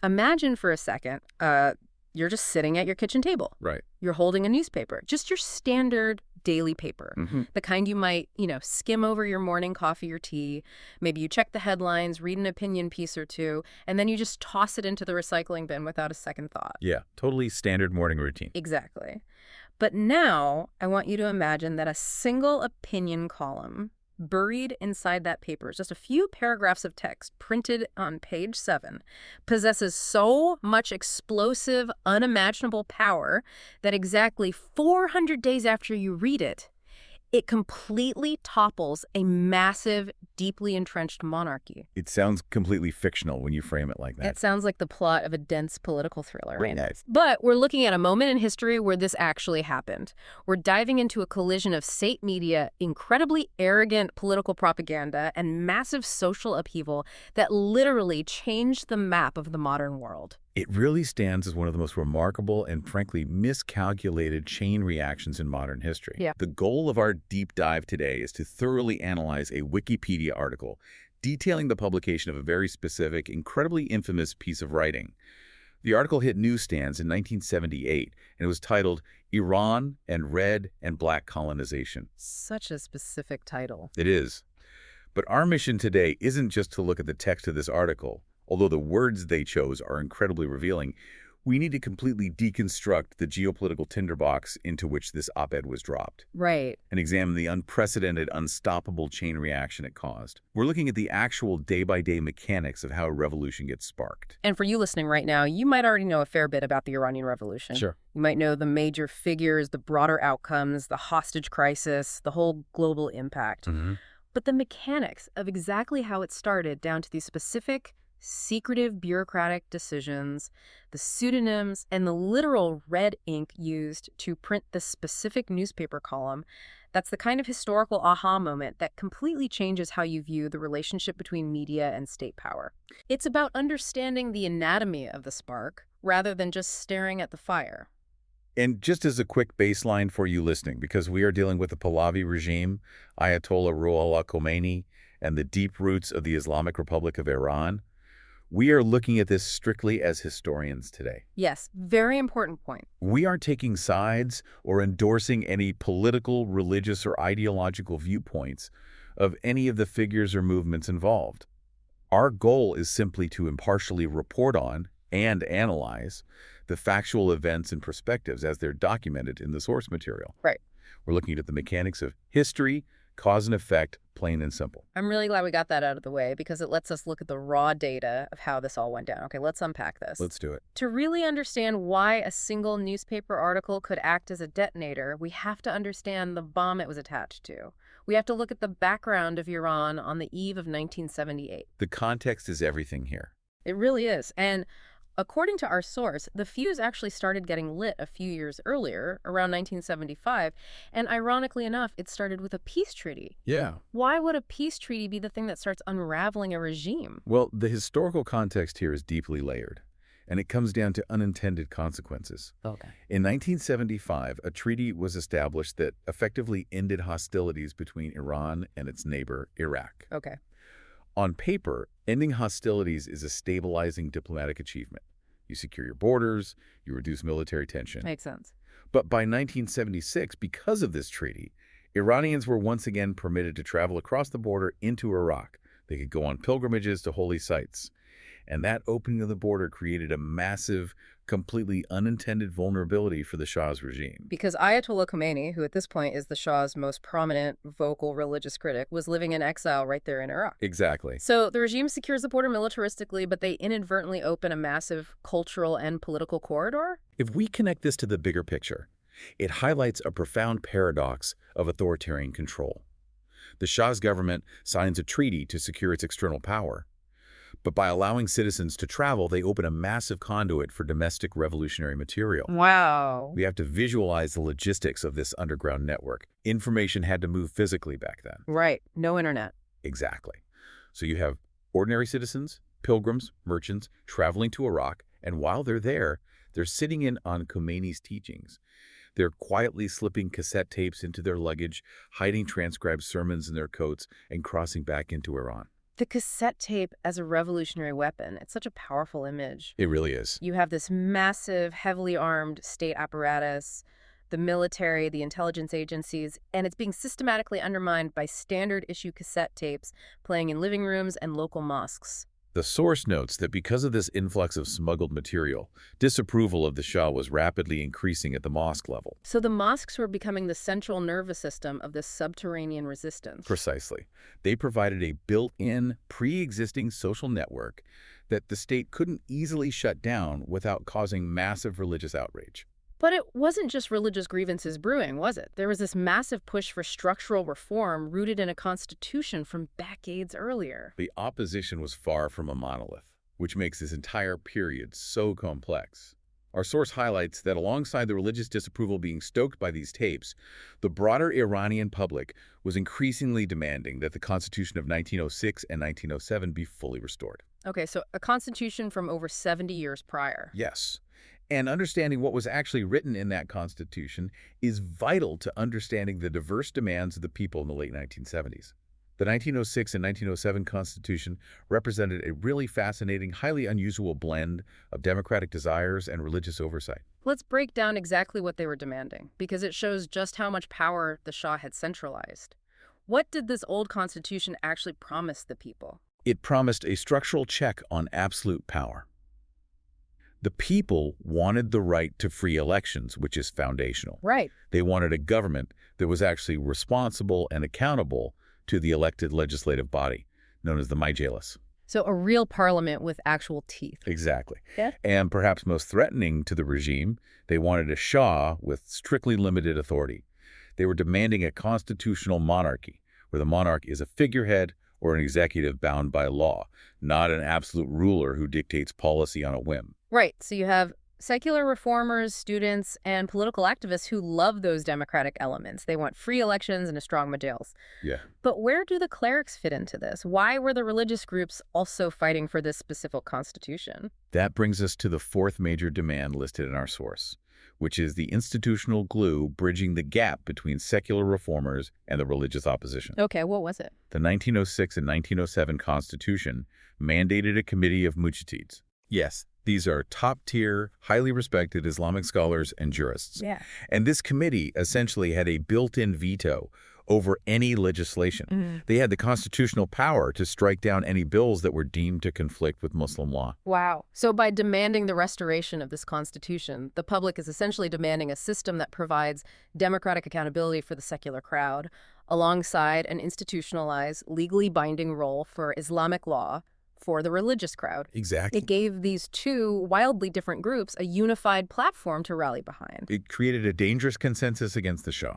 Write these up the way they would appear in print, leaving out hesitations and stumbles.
Imagine for a second, you're just sitting at your kitchen table. Right. You're holding a newspaper, just your standard daily paper, the kind you might, skim over your morning coffee or tea. Maybe you check the headlines, read an opinion piece or two, and then you just toss it into the recycling bin without a second thought. Yeah, totally standard morning routine. Exactly. But now I want you to imagine that a single opinion column buried inside that paper, just a few paragraphs of text printed on page 7, possesses so much explosive, unimaginable power that exactly 400 days after you read it, it completely topples a massive, deeply entrenched monarchy. It sounds completely fictional when you frame it like that. It sounds like the plot of a dense political thriller, right? Nice. But we're looking at a moment in history where this actually happened. We're diving into a collision of state media, incredibly arrogant political propaganda, and massive social upheaval that literally changed the map of the modern world. It really stands as one of the most remarkable and, frankly, miscalculated chain reactions in modern history. Yeah. The goal of our deep dive today is to thoroughly analyze a Wikipedia article detailing the publication of a very specific, incredibly infamous piece of writing. The article hit newsstands in 1978, and it was titled Iran and Red and Black Colonization. Such a specific title. It is. But our mission today isn't just to look at the text of this article. Although the words they chose are incredibly revealing, we need to completely deconstruct the geopolitical tinderbox into which this op-ed was dropped. Right. And examine the unprecedented, unstoppable chain reaction it caused. We're looking at the actual day-by-day mechanics of how a revolution gets sparked. And for you listening right now, you might already know a fair bit about the Iranian Revolution. Sure. You might know the major figures, the broader outcomes, the hostage crisis, the whole global impact. But the mechanics of exactly how it started down to these specific secretive bureaucratic decisions, the pseudonyms, and the literal red ink used to print the specific newspaper column, that's the kind of historical aha moment that completely changes how you view the relationship between media and state power. It's about understanding the anatomy of the spark rather than just staring at the fire. And just as a quick baseline for you listening, because we are dealing with the Pahlavi regime, Ayatollah Ruhollah Khomeini, and the deep roots of the Islamic Republic of Iran, we are looking at this strictly as historians today. Yes, very important point. We aren't taking sides or endorsing any political, religious, or ideological viewpoints of any of the figures or movements involved. Our goal is simply to impartially report on and analyze the factual events and perspectives as they're documented in the source material. Right. We're looking at the mechanics of history, cause and effect, plain and simple. I'm really glad we got that out of the way because it lets us look at the raw data of how this all went down. Okay, let's unpack this. Let's do it. To really understand why a single newspaper article could act as a detonator, we have to understand the bomb it was attached to. We have to look at the background of Iran on the eve of 1978. The context is everything here. It really is. And according to our source, the fuse actually started getting lit a few years earlier, around 1975, and ironically enough, it started with a peace treaty. Yeah. Why would a peace treaty be the thing that starts unraveling a regime? Well, the historical context here is deeply layered, and it comes down to unintended consequences. Okay. In 1975, a treaty was established that effectively ended hostilities between Iran and its neighbor, Iraq. Okay. On paper, ending hostilities is a stabilizing diplomatic achievement. You secure your borders, you reduce military tension. Makes sense. But by 1976, because of this treaty, Iranians were once again permitted to travel across the border into Iraq. They could go on pilgrimages to holy sites. And that opening of the border created a massive, completely unintended vulnerability for the Shah's regime. Because Ayatollah Khomeini, who at this point is the Shah's most prominent, vocal religious critic, was living in exile right there in Iraq. Exactly. So the regime secures the border militaristically, but they inadvertently open a massive cultural and political corridor? If we connect this to the bigger picture, it highlights a profound paradox of authoritarian control. The Shah's government signs a treaty to secure its external power. But by allowing citizens to travel, they open a massive conduit for domestic revolutionary material. Wow. We have to visualize the logistics of this underground network. Information had to move physically back then. Right. No internet. Exactly. So you have ordinary citizens, pilgrims, merchants, traveling to Iraq, and while they're there, they're sitting in on Khomeini's teachings. They're quietly slipping cassette tapes into their luggage, hiding transcribed sermons in their coats, and crossing back into Iran. The cassette tape as a revolutionary weapon, it's such a powerful image. It really is. You have this massive, heavily armed state apparatus, the military, the intelligence agencies, and it's being systematically undermined by standard issue cassette tapes playing in living rooms and local mosques. The source notes that because of this influx of smuggled material, disapproval of the Shah was rapidly increasing at the mosque level. So the mosques were becoming the central nervous system of this subterranean resistance. Precisely. They provided a built-in, pre-existing social network that the state couldn't easily shut down without causing massive religious outrage. But it wasn't just religious grievances brewing, was it? There was this massive push for structural reform rooted in a constitution from decades earlier. The opposition was far from a monolith, which makes this entire period so complex. Our source highlights that alongside the religious disapproval being stoked by these tapes, the broader Iranian public was increasingly demanding that the Constitution of 1906 and 1907 be fully restored. Okay, so a constitution from over 70 years prior. Yes. And understanding what was actually written in that Constitution is vital to understanding the diverse demands of the people in the late 1970s. The 1906 and 1907 Constitution represented a really fascinating, highly unusual blend of democratic desires and religious oversight. Let's break down exactly what they were demanding, because it shows just how much power the Shah had centralized. What did this old Constitution actually promise the people? It promised a structural check on absolute power. The people wanted the right to free elections, which is foundational. Right. They wanted a government that was actually responsible and accountable to the elected legislative body, known as the Majlis. So a real parliament with actual teeth. Exactly. Yeah. And perhaps most threatening to the regime, they wanted a Shah with strictly limited authority. They were demanding a constitutional monarchy, where the monarch is a figurehead or an executive bound by law, not an absolute ruler who dictates policy on a whim. Right. So you have secular reformers, students, and political activists who love those democratic elements. They want free elections and a strong Majlis. Yeah. But where do the clerics fit into this? Why were the religious groups also fighting for this specific constitution? That brings us to the fourth major demand listed in our source, which is the institutional glue bridging the gap between secular reformers and the religious opposition. Okay, what was it? The 1906 and 1907 Constitution mandated a committee of mujtahids. Yes, these are top-tier, highly respected Islamic scholars and jurists. Yeah. And this committee essentially had a built-in veto over any legislation. They had the constitutional power to strike down any bills that were deemed to conflict with Muslim law. Wow. So by demanding the restoration of this constitution, the public is essentially demanding a system that provides democratic accountability for the secular crowd, alongside an institutionalized, legally binding role for Islamic law for the religious crowd. Exactly. It gave these two wildly different groups a unified platform to rally behind. It created a dangerous consensus against the Shah.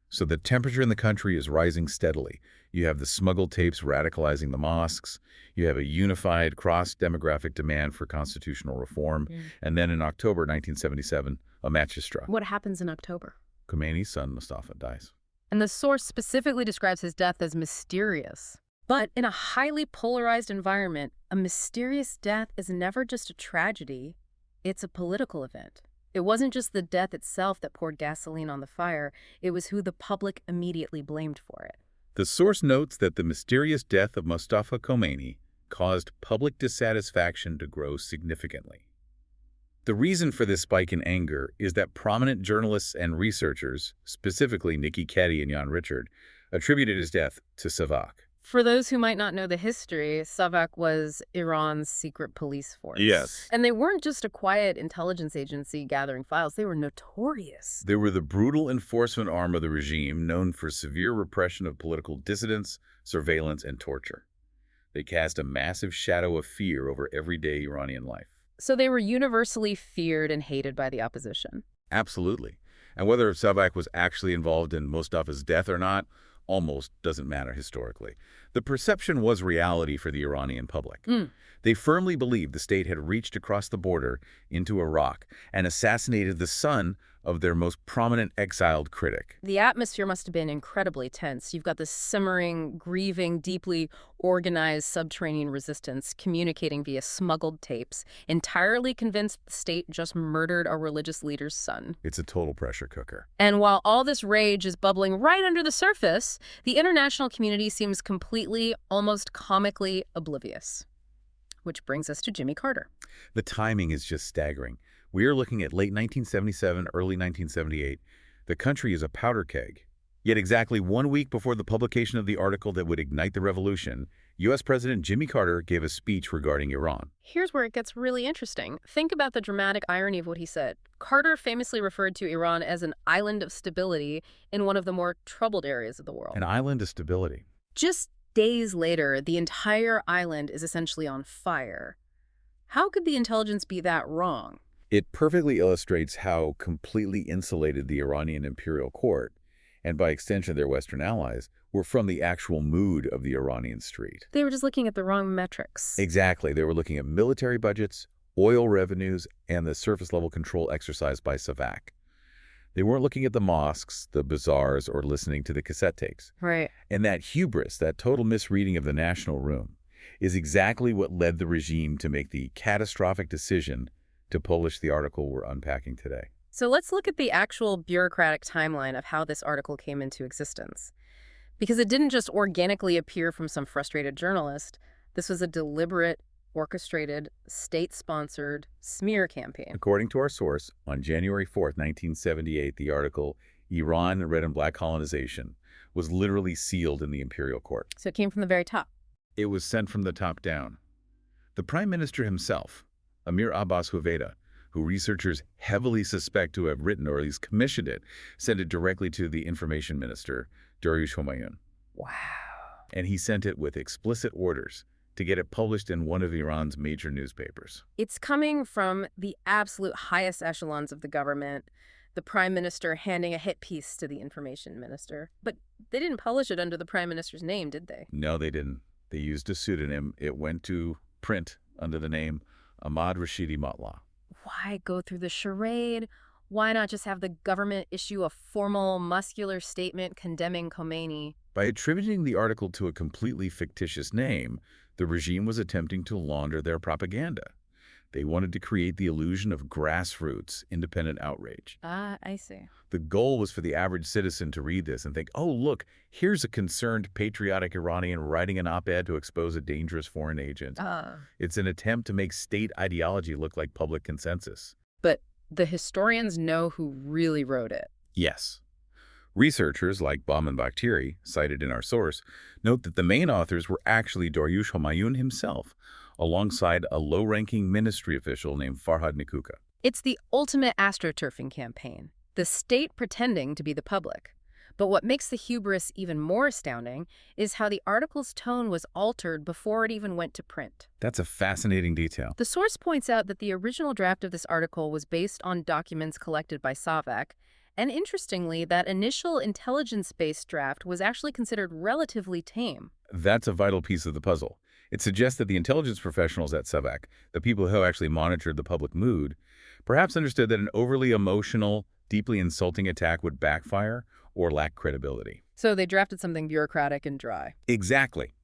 So the temperature in the country is rising steadily. You have the smuggled tapes radicalizing the mosques. You have a unified cross-demographic demand for constitutional reform. And then in October 1977, a match is struck. What happens in October? Khomeini's son, Mustafa, dies. And the source specifically describes his death as mysterious. But in a highly polarized environment, a mysterious death is never just a tragedy, it's a political event. It wasn't just the death itself that poured gasoline on the fire, it was who the public immediately blamed for it. The source notes that the mysterious death of Mustafa Khomeini caused public dissatisfaction to grow significantly. The reason for this spike in anger is that prominent journalists and researchers, specifically Nikki Keddie and Jan Richard, attributed his death to Savak. For those who might not know the history, Savak was Iran's secret police force. Yes. And they weren't just a quiet intelligence agency gathering files, they were notorious. They were the brutal enforcement arm of the regime, known for severe repression of political dissidents, surveillance, and torture. They cast a massive shadow of fear over everyday Iranian life. So they were universally feared and hated by the opposition. Absolutely. And whether Savak was actually involved in Mustafa's death or not, almost doesn't matter historically. The perception was reality for the Iranian public. They firmly believed the state had reached across the border into Iraq and assassinated the son of their most prominent exiled critic. The atmosphere must have been incredibly tense. You've got this simmering, grieving, deeply organized subterranean resistance communicating via smuggled tapes, entirely convinced the state just murdered a religious leader's son. It's a total pressure cooker. And while all this rage is bubbling right under the surface, the international community seems completely, almost comically oblivious. Which brings us to Jimmy Carter. The timing is just staggering. We are looking at late 1977, early 1978. The country is a powder keg. Yet exactly 1 week before the publication of the article that would ignite the revolution, U.S. President Jimmy Carter gave a speech regarding Iran. Here's where it gets really interesting. Think about the dramatic irony of what he said. Carter famously referred to Iran as an island of stability in one of the more troubled areas of the world. An island of stability. Just days later, the entire island is essentially on fire. How could the intelligence be that wrong? It perfectly illustrates how completely insulated the Iranian Imperial Court, and by extension their Western allies, were from the actual mood of the Iranian street. They were just looking at the wrong metrics. Exactly. They were looking at military budgets, oil revenues, and the surface-level control exercised by SAVAK. They weren't looking at the mosques, the bazaars, or listening to the cassette tapes. Right. And that hubris, that total misreading of the national room, is exactly what led the regime to make the catastrophic decision to publish the article we're unpacking today. So let's look at the actual bureaucratic timeline of how this article came into existence. Because it didn't just organically appear from some frustrated journalist. This was a deliberate, orchestrated, state-sponsored smear campaign. According to our source, on January 4th, 1978, the article, Iran, Red and Black Colonization, was literally sealed in the Imperial Court. So it came from the very top. It was sent from the top down. The Prime Minister himself, Amir-Abbas Hoveyda, who researchers heavily suspect to have written or at least commissioned it, sent it directly to the Information Minister, Dariush Homayoun. Wow. And he sent it with explicit orders to get it published in one of Iran's major newspapers. It's coming from the absolute highest echelons of the government, the Prime Minister handing a hit piece to the Information Minister. But they didn't publish it under the Prime Minister's name, did they? No, they didn't. They used a pseudonym. It went to print under the name Ahmad Rashidi Motlagh. Why go through the charade? Why not just have the government issue a formal, muscular statement condemning Khomeini? By attributing the article to a completely fictitious name, the regime was attempting to launder their propaganda. They wanted to create the illusion of grassroots, independent outrage. Ah, I see. The goal was for the average citizen to read this and think, oh, look, here's a concerned, patriotic Iranian writing an op-ed to expose a dangerous foreign agent. It's an attempt to make state ideology look like public consensus. But the historians know who really wrote it. Yes. Researchers like Baum and Bakhtiri, cited in our source, note that the main authors were actually Dariush Homayoun himself, alongside a low-ranking ministry official named Farhad Nikuka. It's the ultimate astroturfing campaign, the state pretending to be the public. But what makes the hubris even more astounding is how the article's tone was altered before it even went to print. That's a fascinating detail. The source points out that the original draft of this article was based on documents collected by SAVAK, and interestingly, that initial intelligence-based draft was actually considered relatively tame. That's a vital piece of the puzzle. It suggests that the intelligence professionals at SAVAK, the people who actually monitored the public mood, perhaps understood that an overly emotional, deeply insulting attack would backfire or lack credibility. So they drafted something bureaucratic and dry. Exactly.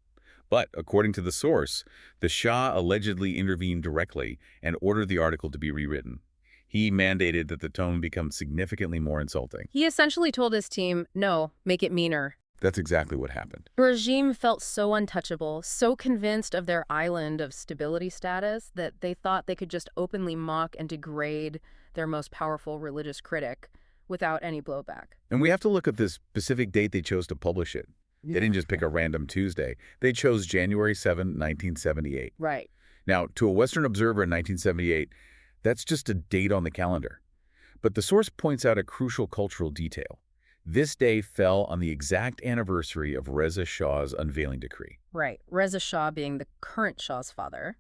But according to the source, the Shah allegedly intervened directly and ordered the article to be rewritten. He mandated that the tone become significantly more insulting. He essentially told his team, no, make it meaner. That's exactly what happened. The regime felt so untouchable, so convinced of their island of stability status that they thought they could just openly mock and degrade their most powerful religious critic without any blowback. And we have to look at the specific date they chose to publish it. They didn't just pick a random Tuesday. They chose January 7, 1978. Right. Now, to a Western observer in 1978, that's just a date on the calendar. But the source points out a crucial cultural detail. This day fell on the exact anniversary of Reza Shah's unveiling decree. Right. Reza Shah being the current Shah's father.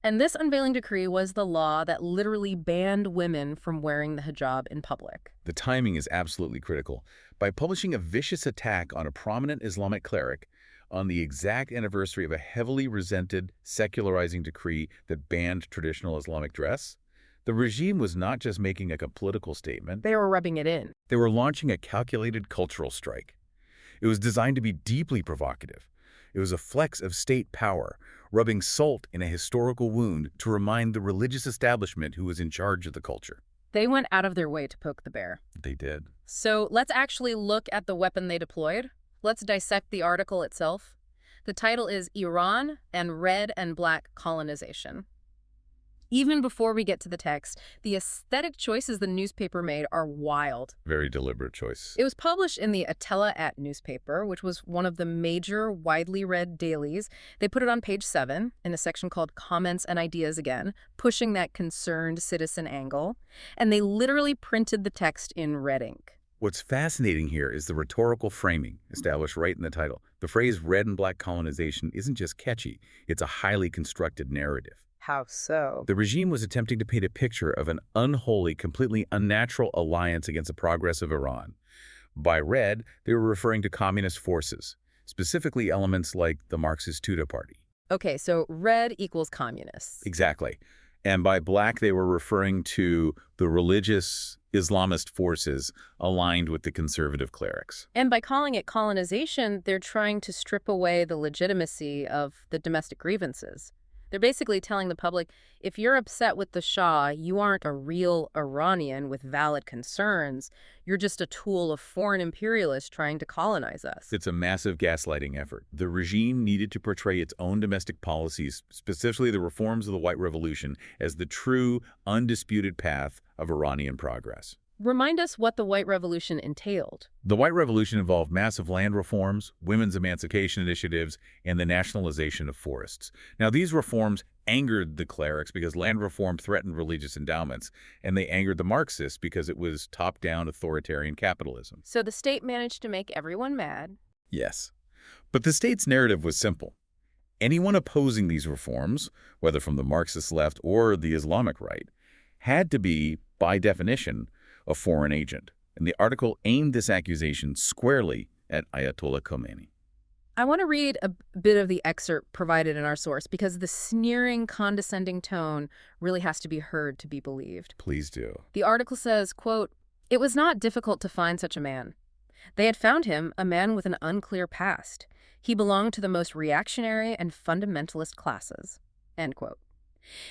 And this unveiling decree was the law that literally banned women from wearing the hijab in public. The timing is absolutely critical. By publishing a vicious attack on a prominent Islamic cleric on the exact anniversary of a heavily resented, secularizing decree that banned traditional Islamic dress, The regime was not just making a political statement. They were rubbing it in. They were launching a calculated cultural strike. It was designed to be deeply provocative. It was a flex of state power, rubbing salt in a historical wound to remind the religious establishment who was in charge of the culture. They went out of their way to poke the bear. They did. So let's actually look at the weapon they deployed. Let's dissect the article itself. The title is Iran and Red and Black Colonization. Even before we get to the text, the aesthetic choices the newspaper made are wild. Very deliberate choice. It was published in the Ettela'at newspaper, which was one of the major, widely read dailies. They put it on page 7 in a section called Comments and Ideas again, pushing that concerned citizen angle. And they literally printed the text in red ink. What's fascinating here is the rhetorical framing established right in the title. The phrase Red and Black Colonization isn't just catchy, it's a highly constructed narrative. How so? The regime was attempting to paint a picture of an unholy, completely unnatural alliance against the progress of Iran. By red, they were referring to communist forces, specifically elements like the Marxist Tudeh party. Okay, so red equals communists. Exactly. And by black, they were referring to the religious Islamist forces aligned with the conservative clerics. And by calling it colonization, they're trying to strip away the legitimacy of the domestic grievances. They're basically telling the public, if you're upset with the Shah, you aren't a real Iranian with valid concerns. You're just a tool of foreign imperialists trying to colonize us. It's a massive gaslighting effort. The regime needed to portray its own domestic policies, specifically the reforms of the White Revolution, as the true, undisputed path of Iranian progress. Remind us what the White Revolution entailed. The White Revolution involved massive land reforms, women's emancipation initiatives, and the nationalization of forests. Now, these reforms angered the clerics because land reform threatened religious endowments, and they angered the Marxists because it was top-down authoritarian capitalism. So the state managed to make everyone mad. Yes. But the state's narrative was simple. Anyone opposing these reforms, whether from the Marxist left or the Islamic right, had to be, by definition, a foreign agent, and the article aimed this accusation squarely at Ayatollah Khomeini. I want to read a bit of the excerpt provided in our source because the sneering, condescending tone really has to be heard to be believed. Please do. The article says, quote, "It was not difficult to find such a man. They had found him a man with an unclear past. He belonged to the most reactionary and fundamentalist classes." End quote.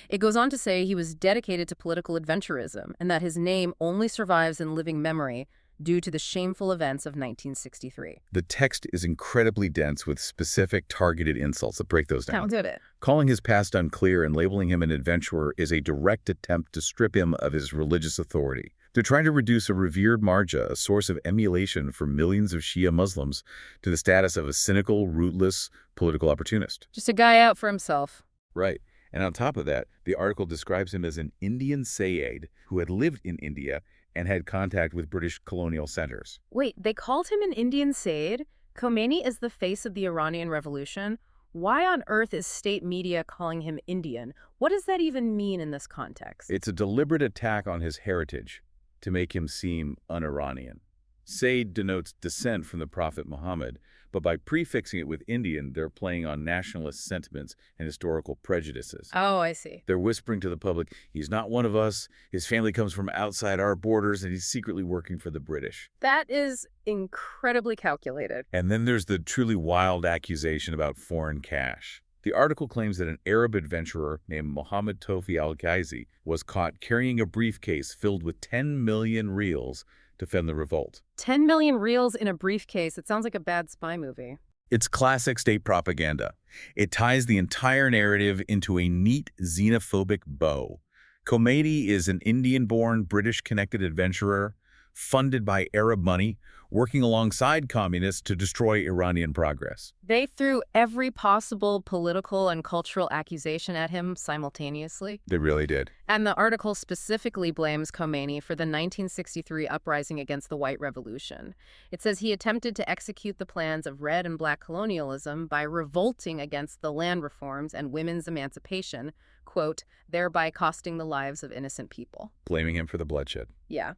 It goes on to say he was dedicated to political adventurism and that his name only survives in living memory due to the shameful events of 1963. The text is incredibly dense with specific targeted insults. Let's break those down. How did it? Calling his past unclear and labeling him an adventurer is a direct attempt to strip him of his religious authority. They're trying to reduce a revered marja, a source of emulation for millions of Shia Muslims, to the status of a cynical, rootless political opportunist. Just a guy out for himself. Right. And on top of that, the article describes him as an Indian Sayyid who had lived in India and had contact with British colonial centers. Wait, they called him an Indian Sayyid? Khomeini is the face of the Iranian Revolution. Why on earth is state media calling him Indian? What does that even mean in this context? It's a deliberate attack on his heritage to make him seem un-Iranian. Sayyid denotes descent from the Prophet Muhammad, but by prefixing it with Indian, they're playing on nationalist sentiments and historical prejudices. Oh, I see. They're whispering to the public, he's not one of us, his family comes from outside our borders, and he's secretly working for the British. That is incredibly calculated. And then there's the truly wild accusation about foreign cash. The article claims that an Arab adventurer named Mohammed Tofi al-Ghazi was caught carrying a briefcase filled with 10 million reals to fend the revolt. 10 million reals in a briefcase. It sounds like a bad spy movie. It's classic state propaganda. It ties the entire narrative into a neat xenophobic bow. Khomeini is an Indian-born, British-connected adventurer, funded by Arab money, working alongside communists to destroy Iranian progress. They threw every possible political and cultural accusation at him simultaneously. They really did. And the article specifically blames Khomeini for the 1963 uprising against the White Revolution. It says he attempted to execute the plans of Red and Black colonialism by revolting against the land reforms and women's emancipation, quote, thereby costing the lives of innocent people. Blaming him for the bloodshed. Yeah.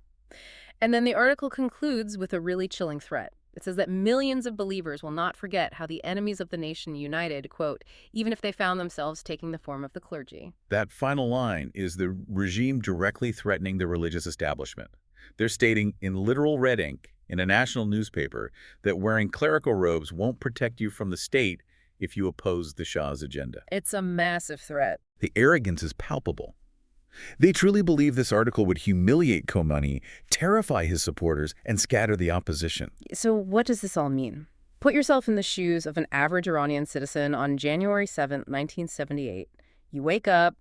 And then the article concludes with a really chilling threat. It says that millions of believers will not forget how the enemies of the nation united, quote, even if they found themselves taking the form of the clergy. That final line is the regime directly threatening the religious establishment. They're stating in literal red ink in a national newspaper that wearing clerical robes won't protect you from the state if you oppose the Shah's agenda. It's a massive threat. The arrogance is palpable. They truly believe this article would humiliate Khomeini, terrify his supporters, and scatter the opposition. So what does this all mean? Put yourself in the shoes of an average Iranian citizen on January 7th, 1978. You wake up,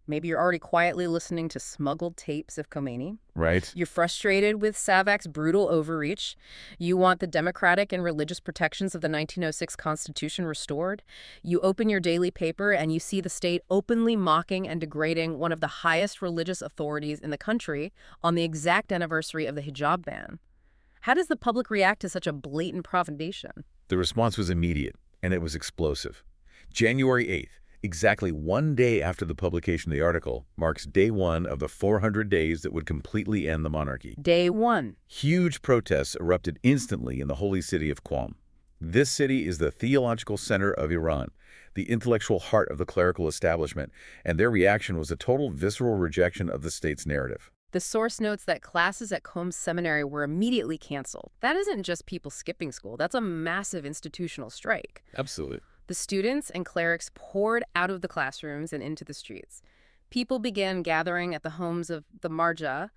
maybe you're already quietly listening to smuggled tapes of Khomeini. Right. You're frustrated with Savak's brutal overreach. You want the democratic and religious protections of the 1906 Constitution restored. You open your daily paper and you see the state openly mocking and degrading one of the highest religious authorities in the country on the exact anniversary of the hijab ban. How does the public react to such a blatant provocation? The response was immediate, and it was explosive. January 8th, exactly 1 day after the publication of the article, marks day 1 of the 400 days that would completely end the monarchy. Day 1. Huge protests erupted instantly in the holy city of Qom. This city is the theological center of Iran, the intellectual heart of the clerical establishment, and their reaction was a total visceral rejection of the state's narrative. The source notes that classes at Qom Seminary were immediately canceled. That isn't just people skipping school. That's a massive institutional strike. Absolutely. The students and clerics poured out of the classrooms and into the streets. People began gathering at the homes of the Marja,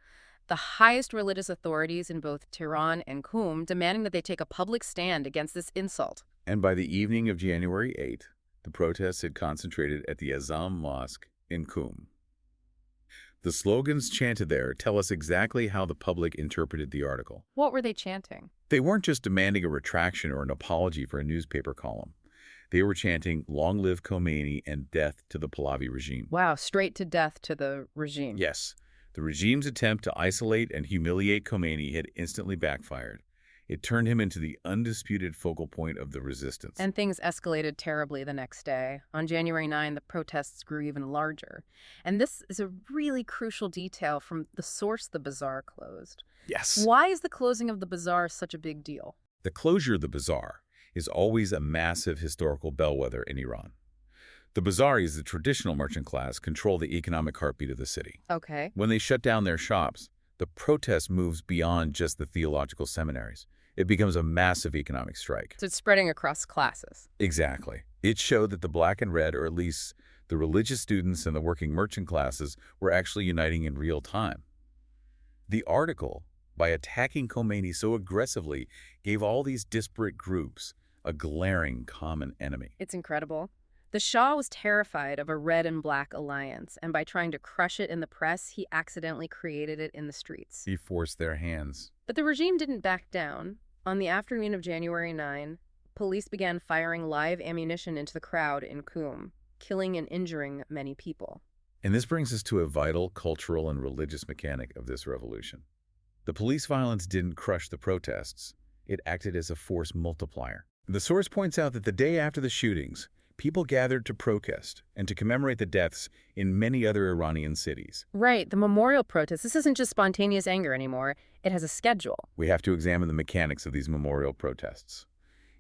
the highest religious authorities in both Tehran and Qom, demanding that they take a public stand against this insult. And by the evening of January 8th, the protests had concentrated at the Azam Mosque in Qom. The slogans chanted there tell us exactly how the public interpreted the article. What were they chanting? They weren't just demanding a retraction or an apology for a newspaper column. They were chanting, "Long live Khomeini and death to the Pahlavi regime." Wow, straight to death to the regime. Yes, the regime's attempt to isolate and humiliate Khomeini had instantly backfired. It turned him into the undisputed focal point of the resistance. And things escalated terribly the next day. On January 9, the protests grew even larger. And this is a really crucial detail from the source the bazaar closed. Yes. Why is the closing of the bazaar such a big deal? The closure of the bazaar is always a massive historical bellwether in Iran. The Bazaris, the traditional merchant class, control the economic heartbeat of the city. Okay. When they shut down their shops, the protest moves beyond just the theological seminaries. It becomes a massive economic strike. So it's spreading across classes. Exactly. It showed that the black and red, or at least the religious students and the working merchant classes, were actually uniting in real time. The article, by attacking Khomeini so aggressively, gave all these disparate groups a glaring common enemy. It's incredible. The Shah was terrified of a red and black alliance, and by trying to crush it in the press, he accidentally created it in the streets. He forced their hands. But the regime didn't back down. On the afternoon of January 9, police began firing live ammunition into the crowd in Qom, killing and injuring many people. And this brings us to a vital cultural and religious mechanic of this revolution. The police violence didn't crush the protests. It acted as a force multiplier. The source points out that the day after the shootings, people gathered to protest and to commemorate the deaths in many other Iranian cities. Right, the memorial protest. This isn't just spontaneous anger anymore. It has a schedule. We have to examine the mechanics of these memorial protests.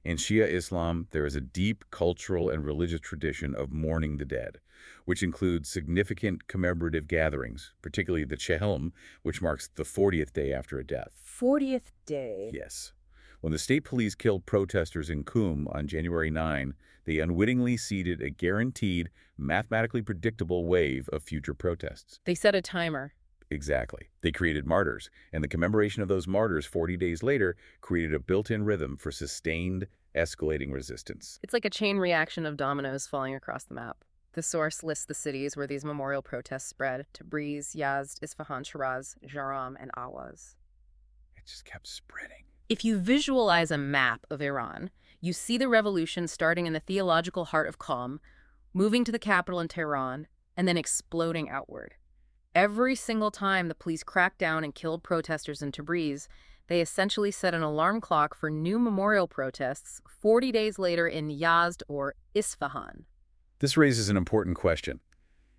In Shia Islam, there is a deep cultural and religious tradition of mourning the dead, which includes significant commemorative gatherings, particularly the Chehilm, which marks the 40th day after a death. 40th day. Yes. When the state police killed protesters in Qom on January 9, they unwittingly seeded a guaranteed, mathematically predictable wave of future protests. They set a timer. Exactly. They created martyrs, and the commemoration of those martyrs 40 days later created a built-in rhythm for sustained, escalating resistance. It's like a chain reaction of dominoes falling across the map. The source lists the cities where these memorial protests spread: Tabriz, Yazd, Isfahan, Shiraz, Jahram, and Awaz. It just kept spreading. If you visualize a map of Iran, you see the revolution starting in the theological heart of Qom, moving to the capital in Tehran, and then exploding outward. Every single time the police cracked down and killed protesters in Tabriz, they essentially set an alarm clock for new memorial protests 40 days later in Yazd or Isfahan. This raises an important question.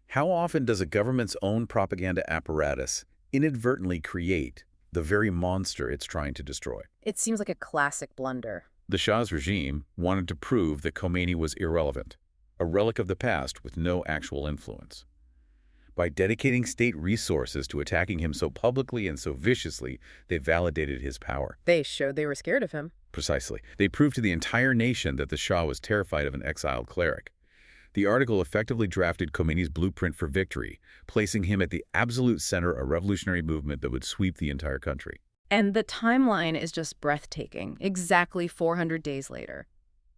How often does a government's own propaganda apparatus inadvertently create the very monster it's trying to destroy. It seems like a classic blunder. The Shah's regime wanted to prove that Khomeini was irrelevant, a relic of the past with no actual influence. By dedicating state resources to attacking him so publicly and so viciously, they validated his power. They showed they were scared of him. Precisely. They proved to the entire nation that the Shah was terrified of an exiled cleric. The article effectively drafted Khomeini's blueprint for victory, placing him at the absolute center of a revolutionary movement that would sweep the entire country. And the timeline is just breathtaking, exactly 400 days later.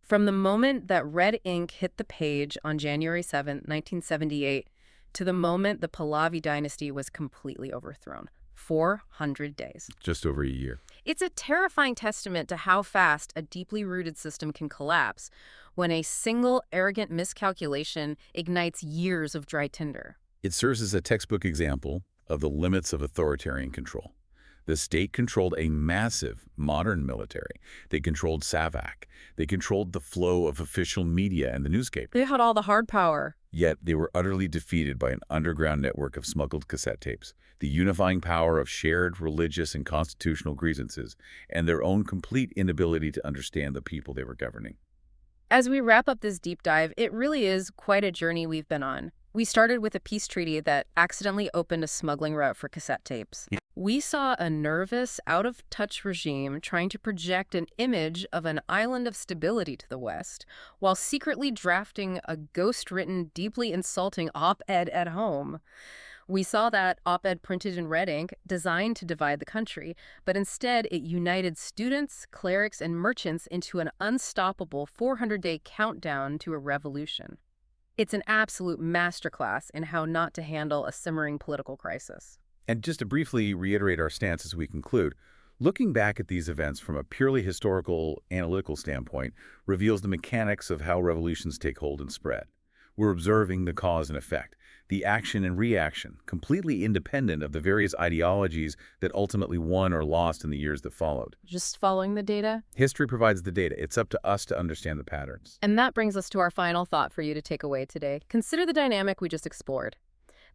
From the moment that red ink hit the page on January 7, 1978, to the moment the Pahlavi dynasty was completely overthrown. 400 days. Just over a year. It's a terrifying testament to how fast a deeply rooted system can collapse when a single arrogant miscalculation ignites years of dry tinder. It serves as a textbook example of the limits of authoritarian control. The state controlled a massive modern military. They controlled SAVAK. They controlled the flow of official media and the newspaper. They had all the hard power. Yet they were utterly defeated by an underground network of smuggled cassette tapes, the unifying power of shared religious and constitutional grievances, and their own complete inability to understand the people they were governing. As we wrap up this deep dive, it really is quite a journey we've been on. We started with a peace treaty that accidentally opened a smuggling route for cassette tapes. We saw a nervous, out-of-touch regime trying to project an image of an island of stability to the West, while secretly drafting a ghost-written, deeply insulting op-ed at home. We saw that op-ed printed in red ink, designed to divide the country, but instead it united students, clerics, and merchants into an unstoppable 400-day countdown to a revolution. It's an absolute masterclass in how not to handle a simmering political crisis. And just to briefly reiterate our stance as we conclude, looking back at these events from a purely historical, analytical standpoint reveals the mechanics of how revolutions take hold and spread. We're observing the cause and effect, the action and reaction, completely independent of the various ideologies that ultimately won or lost in the years that followed. Just following the data? History provides the data. It's up to us to understand the patterns. And that brings us to our final thought for you to take away today. Consider the dynamic we just explored.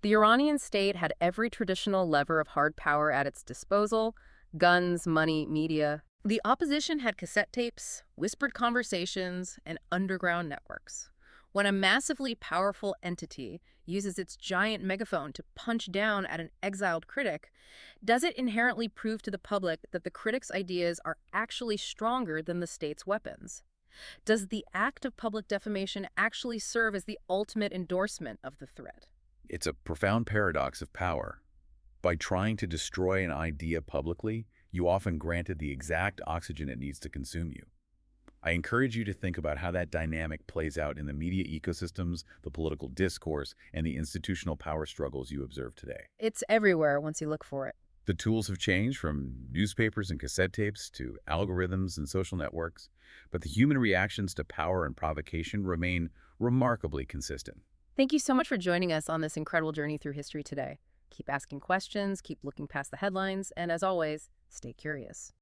The Iranian state had every traditional lever of hard power at its disposal: guns, money, media. The opposition had cassette tapes, whispered conversations, and underground networks. When a massively powerful entity uses its giant megaphone to punch down at an exiled critic, does it inherently prove to the public that the critic's ideas are actually stronger than the state's weapons? Does the act of public defamation actually serve as the ultimate endorsement of the threat? It's a profound paradox of power. By trying to destroy an idea publicly, you often grant it the exact oxygen it needs to consume you. I encourage you to think about how that dynamic plays out in the media ecosystems, the political discourse, and the institutional power struggles you observe today. It's everywhere once you look for it. The tools have changed from newspapers and cassette tapes to algorithms and social networks, but the human reactions to power and provocation remain remarkably consistent. Thank you so much for joining us on this incredible journey through history today. Keep asking questions, keep looking past the headlines, and as always, stay curious.